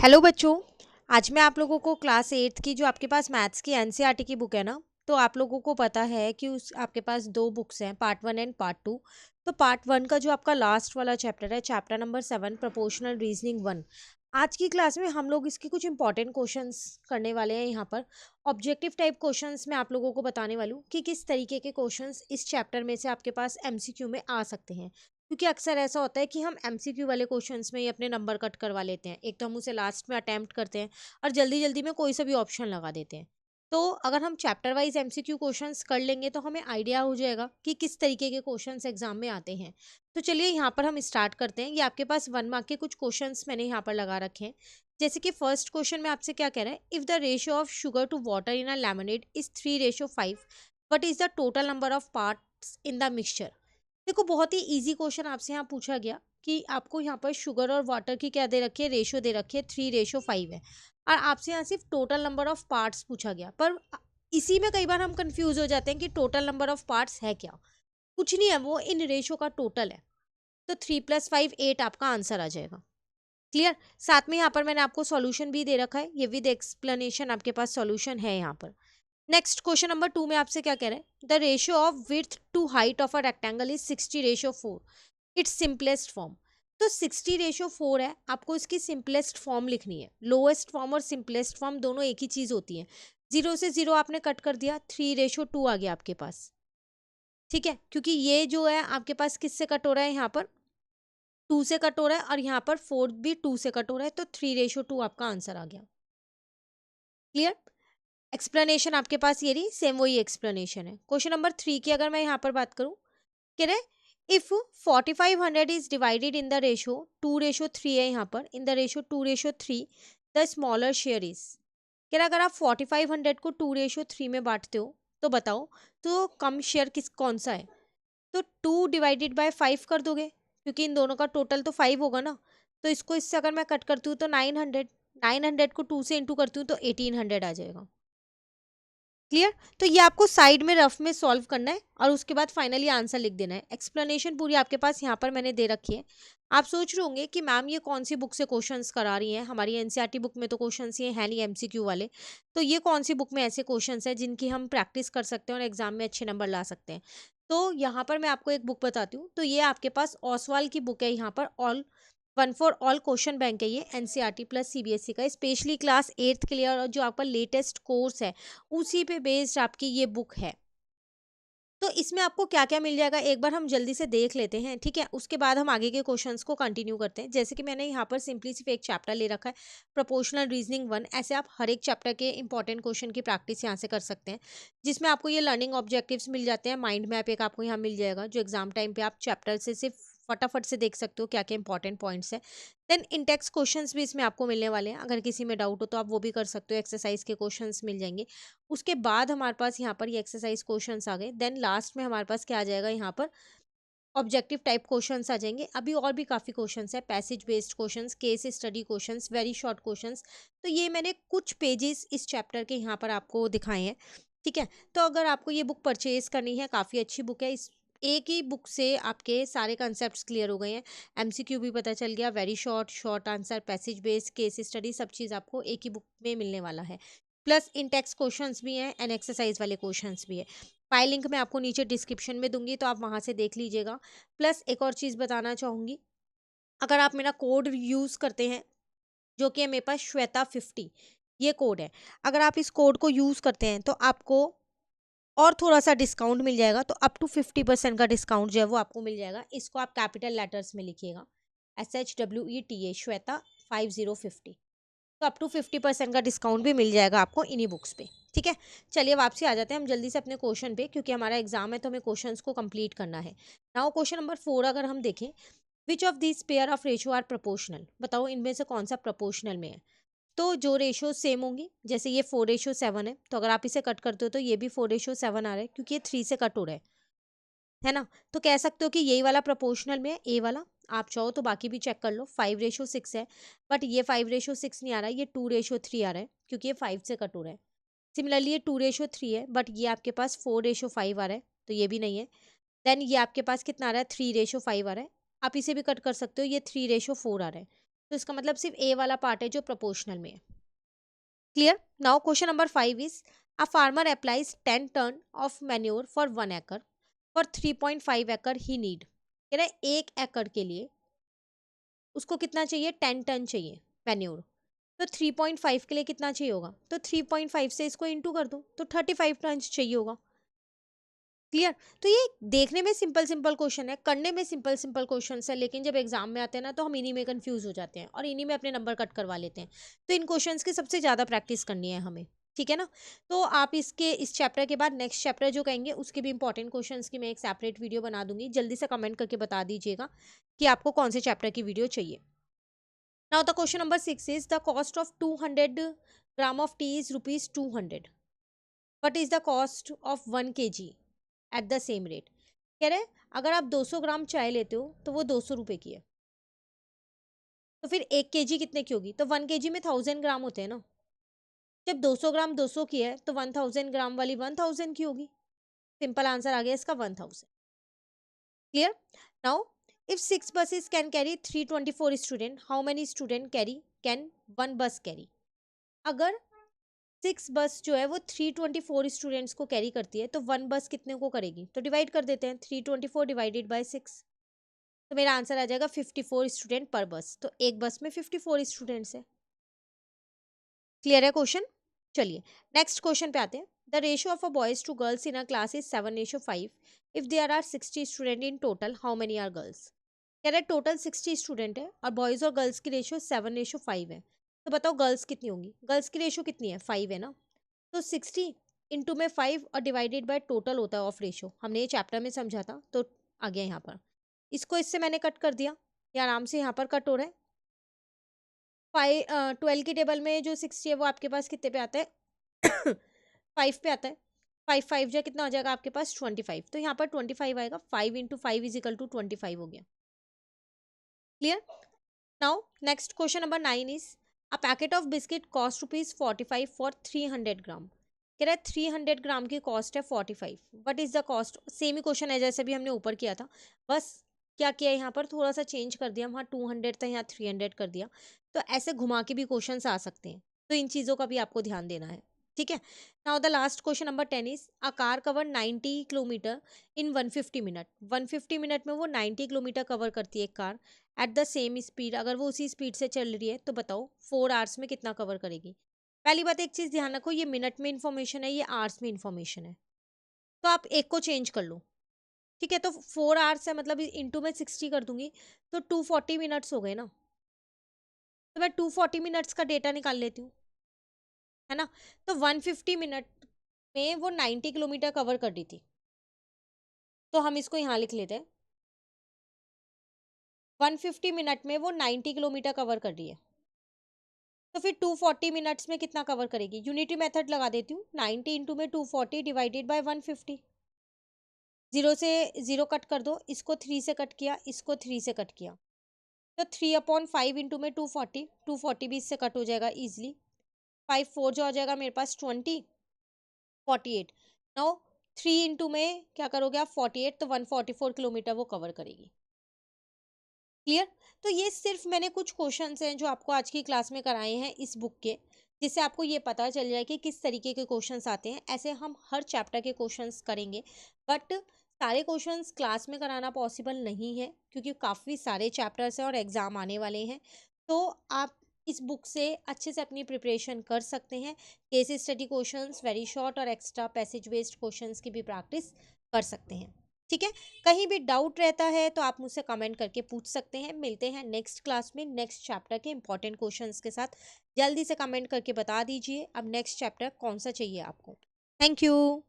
Hello बच्चों। आज मैं आप लोगों को क्लास 8th की जो आपके पास मैथ्स की एनसीईआरटी की बुक है ना, तो आप लोगों को पता है कि उस आपके पास दो बुक्स हैं, पार्ट 1 एंड पार्ट 2। तो पार्ट 1 का जो आपका लास्ट वाला चैप्टर है, चैप्टर नंबर 7 प्रोपोर्शनल रीजनिंग 1। आज की क्लास में हम लोग इसके कुछ इंपॉर्टेंट क्वेश्चंस करने वाले हैं। यहाँ पर ऑब्जेक्टिव टाइप क्वेश्चंस मैं आप लोगों को बताने वाली हूँ कि किस तरीके के क्वेश्चंस इस चैप्टर में से आपके पास एमसीक्यू में आ सकते हैं। क्योंकि अक्सर ऐसा होता है कि हम एमसीक्यू वाले क्वेश्चंस में ही अपने नंबर कट करवा लेते हैं। एक तो हम उसे लास्ट में अटेम्प्ट करते हैं और जल्दी जल्दी में कोई सा भी ऑप्शन लगा देते हैं। तो अगर हम चैप्टर वाइज एमसीक्यू क्वेश्चंस कर लेंगे तो हमें आइडिया हो जाएगा कि किस तरीके के क्वेश्चंस एग्जाम में आते हैं। तो चलिए यहाँ पर हम स्टार्ट करते हैं। ये आपके पास 1 मार्क के कुछ क्वेश्चंस मैंने यहाँ पर लगा रखे हैं। जैसे कि फर्स्ट क्वेश्चन में आपसे क्या कह रहा है, if the ratio of sugar to water in a lemonade is 3:5, what is the total number of parts in the mixture. देखो, बहुत ही इजी क्वेश्चन आपसे यहाँ पूछा गया कि आपको यहाँ पर शुगर और वाटर की क्या दे रखी है, रेशियो दे रखी है 3:5 है। और आपसे यहाँ सिर्फ टोटल नंबर ऑफ पार्ट्स पूछा गया। पर इसी में कई बार हम कंफ्यूज हो जाते हैं कि टोटल नंबर ऑफ पार्ट्स है क्या। कुछ नहीं है, वो इन रेशियो का टोटल है। तो 3 + 5 8 आपका आंसर आ जाएगा। क्लियर। साथ में यहाँ पर मैंने आपको सॉल्यूशन भी दे रखा है, ये विद एक्सप्लेनेशन आपके पास सॉल्यूशन है यहाँ पर। नेक्स्ट क्वेश्चन नंबर 2 में आपसे क्या कह रहे हैं, the ratio of width to height of a rectangle is 60:4, its simplest form. तो 60:4 है, आपको इसकी सिंपलेस्ट फॉर्म लिखनी है। लोएस्ट फॉर्म और सिंपलेस्ट फॉर्म दोनों एक ही चीज होती है। 0 से 0 आपने कट कर दिया, 3:2 आ गया आपके पास। ठीक है, क्योंकि ये जो है आपके पास किससे कट हो रहा है, यहाँ पर 2 से कट हो रहा है और यहाँ पर 4 भी 2 से कट हो रहा है, तो 3:2 आपका आंसर आ गया। क्लियर। एक्सप्लेनेशन आपके पास ये रही, सेम वही एक्सप्लेनेशन है। क्वेश्चन नंबर 3 की अगर मैं यहाँ पर बात करूँ, कह रहे if 4500 is divided in the ratio 2:3 है, यहाँ पर in the ratio 2:3 the smaller share is. कह रहा अगर आप 4500 को 2:3 में बांटते हो तो बताओ तो कम शेयर कौन सा है। तो 2/5 कर दोगे, क्योंकि इन दोनों का टोटल तो 5 होगा ना। तो इसको इससे अगर मैं कट करती हूँ तो 900 को 2 से इंटू करती हूँ तो 1800 आ जाएगा। क्लियर। तो ये आपको साइड में रफ में सॉल्व करना है और उसके बाद फाइनली आंसर लिख देना है। एक्सप्लेनेशन पूरी आपके पास यहाँ पर मैंने दे रखी है। आप सोच रहे होंगे कि मैम ये कौन सी बुक से क्वेश्चंस करा रही हैं, हमारी एनसीईआरटी बुक में तो क्वेश्चंस ये है नहीं एमसीक्यू वाले। तो ये कौन सी बुक में ऐसे क्वेश्चंस हैं जिनकी हम प्रैक्टिस कर सकते हैं और एग्जाम में अच्छे नंबर ला सकते हैं। तो यहाँ पर मैं आपको एक बुक बताती हूँ। तो ये आपके पास ओसवाल की बुक है, यहाँ पर all 1 for all question bank है ये, एनसीईआरटी प्लस सीबीएसई का स्पेशली क्लास 8th के लिए। और जो आपका लेटेस्ट कोर्स है उसी पे बेस्ड आपकी ये बुक है। तो इसमें आपको क्या क्या मिल जाएगा एक बार हम जल्दी से देख लेते हैं, ठीक है। उसके बाद हम आगे के क्वेश्चंस को कंटिन्यू करते हैं। जैसे कि मैंने यहाँ पर सिंपली सिर्फ एक चैप्टर ले रखा है, प्रोपोर्शनल रीजनिंग 1। ऐसे आप हर एक चैप्टर के इंपॉर्टेंट क्वेश्चन की प्रैक्टिस यहाँ से कर सकते हैं, जिसमें आपको ये लर्निंग ऑब्जेक्टिव्स मिल जाते हैं। माइंड मैप एक आपको यहाँ मिल जाएगा, जो एग्जाम टाइम पे आप चैप्टर से सिर्फ फटाफट से देख सकते हो क्या क्या इंपॉर्टेंट पॉइंट्स है। देन इंटेक्स क्वेश्चंस भी इसमें आपको मिलने वाले हैं, अगर किसी में डाउट हो तो आप वो भी कर सकते हो। एक्सरसाइज के क्वेश्चंस मिल जाएंगे। उसके बाद हमारे पास यहाँ पर ये एक्सरसाइज क्वेश्चंस आ गए। देन लास्ट में हमारे पास क्या आ जाएगा, यहाँ पर ऑब्जेक्टिव टाइप क्वेश्चंस आ जाएंगे। अभी और भी काफ़ी क्वेश्चंस है, passage based questions, case study questions, very short questions. तो ये मैंने कुछ पेजेस इस चैप्टर के यहाँ पर आपको दिखाए हैं, ठीक है। तो अगर आपको ये बुक परचेज करनी है, काफ़ी अच्छी बुक है। इस एक ही बुक से आपके सारे कंसेप्ट क्लियर हो गए हैं, एमसीक्यू भी पता चल गया, very short, short answer, passage based, case study, सब चीज़ आपको एक ही बुक में मिलने वाला है। प्लस इन टेक्स्ट क्वेश्चंस भी हैं एंड एक्सरसाइज वाले क्वेश्चंस भी है। फाइल लिंक मैं आपको नीचे डिस्क्रिप्शन में दूंगी, तो आप वहाँ से देख लीजिएगा। प्लस एक और चीज़ बताना चाहूँगी, अगर आप मेरा कोड यूज़ करते हैं, जो कि है मेरे पास श्वेता 50, ये कोड है। अगर आप इस कोड को यूज़ करते हैं तो आपको और थोड़ा सा डिस्काउंट मिल जाएगा। तो अप टू 50% का डिस्काउंट जो है वो आपको मिल जाएगा। इसको आप कैपिटल लेटर्स में लिखिएगा, SHWETA, श्वेता 5050। तो अप टू 50% का डिस्काउंट भी मिल जाएगा आपको इन्हीं बुक्स पे, ठीक है। चलिए वापसी आ जाते हैं हम जल्दी से अपने क्वेश्चन पे, क्योंकि हमारा एग्जाम है तो हमें क्वेश्चंस को कंप्लीट करना है। नाउ क्वेश्चन नंबर 4 अगर हम देखें, which of this pair of ratio are proportional. बताओ इनमें से कौन सा प्रोपोर्शनल में है। तो जो रेशियो सेम होंगी, जैसे ये 4:7 है, तो अगर आप इसे कट करते हो तो ये भी 4:7 आ रहा है, क्योंकि ये 3 से कट हो रहा है ना। तो कह सकते हो कि यही वाला प्रोपोर्शनल में है, ए वाला। आप चाहो तो बाकी भी चेक कर लो। 5:6 है, बट ये 5:6 नहीं आ रहा है, ये 2:3 आ रहा है, क्योंकि ये 5 से कट हो रहा है। सिमिलरली ये 2:3 है, बट ये आपके पास 4:5 आ रहा है, तो ये भी नहीं है। देन ये आपके पास कितना आ रहा है, 3:5 आ रहा है। आप इसे भी कट कर सकते हो, ये 3:4 आ रहा है। तो इसका मतलब सिर्फ ए वाला पार्ट है जो प्रोपोर्शनल में है। Clear? Now question number 5 is a farmer applies 10 ton of manure for 1 acre for 3.5 एकड़ ही नीड। कह रहे हैं 1 एकड़ के लिए उसको कितना चाहिए, 10 टन चाहिए मैन्योर। तो 3.5 के लिए कितना चाहिए होगा, तो 3.5 से इसको इंटू कर दो तो 35 टन चाहिए होगा। क्लियर? तो ये देखने में सिंपल सिंपल क्वेश्चन है, करने में सिंपल सिंपल क्वेश्चन है, लेकिन जब एग्जाम में आते हैं ना तो हम इन्हीं में कंफ्यूज हो जाते हैं और इन्हीं में अपने नंबर कट करवा लेते हैं। तो इन क्वेश्चंस की सबसे ज़्यादा प्रैक्टिस करनी है हमें, ठीक है ना। तो आप इस चैप्टर के बाद नेक्स्ट चैप्टर जो कहेंगे उसके भी इंपॉर्टेंट क्वेश्चंस की मैं एक सेपरेट वीडियो बना दूंगी। जल्दी से कमेंट करके बता दीजिएगा कि आपको कौन से चैप्टर की वीडियो चाहिए। Now the question number 6 is the cost of 200 gram of T is rupees 200। What is the cost of 1 kg at the same rate. कह रहे हैं अगर आप 200 ग्राम चाय लेते हो तो वो 200 रुपए की है, तो फिर 1 kg कितने की होगी, तो 1 kg में 1000 ग्राम होते हैं ना। जब 200 ग्राम 200 की है तो 1000 ग्राम वाली 1000 की होगी। सिंपल आंसर आ गया इसका 1000। Clear? Now if 6 buses can carry 324 student, how many student can one bus carry? अगर 6 बस जो है वो 324 स्टूडेंट्स को कैरी करती है तो 1 बस कितने को करेगी, तो डिवाइड कर देते हैं 324 डिवाइडेड बाय 6। तो मेरा आंसर आ जाएगा 54 स्टूडेंट पर बस, तो एक बस में 54 स्टूडेंट्स है। क्लियर है क्वेश्चन? चलिए नेक्स्ट क्वेश्चन पे आते हैं। The ratio of a boys to girls in a class is 7:5। If there are 60 student in total, how many are girls. कह रहे टोटल 60 स्टूडेंट है और बॉयज और गर्ल्स की रेशियो 7:5 है। तो बताओ गर्ल्स कितनी होंगी, गर्ल्स की रेशियो कितनी है, 5 है ना। तो 60 इंटू में 5 और डिवाइडेड बाय टोटल होता है ऑफ रेशियो, हमने ये चैप्टर में समझा था तो आ गया यहाँ पर। इसको इससे मैंने कट कर दिया, ये आराम से यहाँ पर कट हो रहा है। 12 की टेबल में जो 60 है वो आपके पास कितने पे आता है 5 पे आता है। 5 5 जो कितना हो जाएगा आपके पास 25, तो यहाँ पर 25 आएगा। 5 इंटू 5 इज इक्वल टू 25 हो गया। Clear? Now next question number 9 is a packet of biscuit cost ₹45 for 300 ग्राम। कह रहा है 300 ग्राम की कॉस्ट है 45। What is the cost, same he question है जैसे भी हमने ऊपर किया था, बस क्या किया यहाँ पर थोड़ा सा चेंज कर दिया, वहाँ 200 था यहाँ 300 कर दिया। तो ऐसे घुमा के भी क्वेश्चन आ सकते हैं, तो इन चीज़ों का भी आपको ध्यान देना है, ठीक है। Now the last question number 10 is a car cover 90 kilometre in 150 minute. 150 minute में वो 90 किलोमीटर कवर करती है एक car at the same speed. अगर वो उसी स्पीड से चल रही है तो बताओ 4 आवर्स में कितना कवर करेगी। पहली बात एक चीज़ ध्यान रखो, ये मिनट में इन्फॉर्मेशन है, ये आवर्स में इन्फॉर्मेशन है, तो आप एक को चेंज कर लो, ठीक है। तो 4 आवर्स है मतलब इंटू में 60 कर दूंगी तो 240 मिनट्स हो गए ना। तो मैं 240 मिनट्स का डेटा निकाल लेती हूँ, है ना। तो 150 मिनट में वो 90 किलोमीटर कवर कर रही थी, तो हम इसको यहाँ लिख लेते हैं 150 मिनट में वो 90 किलोमीटर कवर कर रही है। तो फिर 240 मिनट्स में कितना कवर करेगी, यूनिटी मेथड लगा देती हूँ। 90 इंटू में 240 डिवाइडेड बाय 150। 0 से 0 कट कर दो, इसको 3 से कट किया, इसको 3 से कट किया, तो 3/5 इंटू में 240, 240 भी इससे कट हो जाएगा ईजिली। 5 4 जो आ जाएगा मेरे पास 20, 48। नाउ 3 इंटू में क्या करोगे आप 48, तो 144 किलोमीटर वो कवर करेगी। क्लियर? तो ये सिर्फ मैंने कुछ क्वेश्चंस हैं जो आपको आज की क्लास में कराए हैं इस बुक के, जिससे आपको ये पता चल जाए कि किस तरीके के क्वेश्चंस आते हैं। ऐसे हम हर चैप्टर के क्वेश्चंस करेंगे, बट सारे क्वेश्चंस क्लास में कराना पॉसिबल नहीं है क्योंकि काफ़ी सारे चैप्टर्स हैं और एग्ज़ाम आने वाले हैं। तो आप इस बुक से अच्छे से अपनी प्रिपरेशन कर सकते हैं। Case study questions, very short और एक्स्ट्रा पैसेज बेस्ड क्वेश्चंस की भी प्रैक्टिस कर सकते हैं, ठीक है। कहीं भी डाउट रहता है तो आप मुझसे कमेंट करके पूछ सकते हैं। मिलते हैं नेक्स्ट क्लास में नेक्स्ट चैप्टर के इंपॉर्टेंट क्वेश्चंस के साथ। जल्दी से कमेंट करके बता दीजिए अब नेक्स्ट चैप्टर कौन सा चाहिए आपको। Thank you.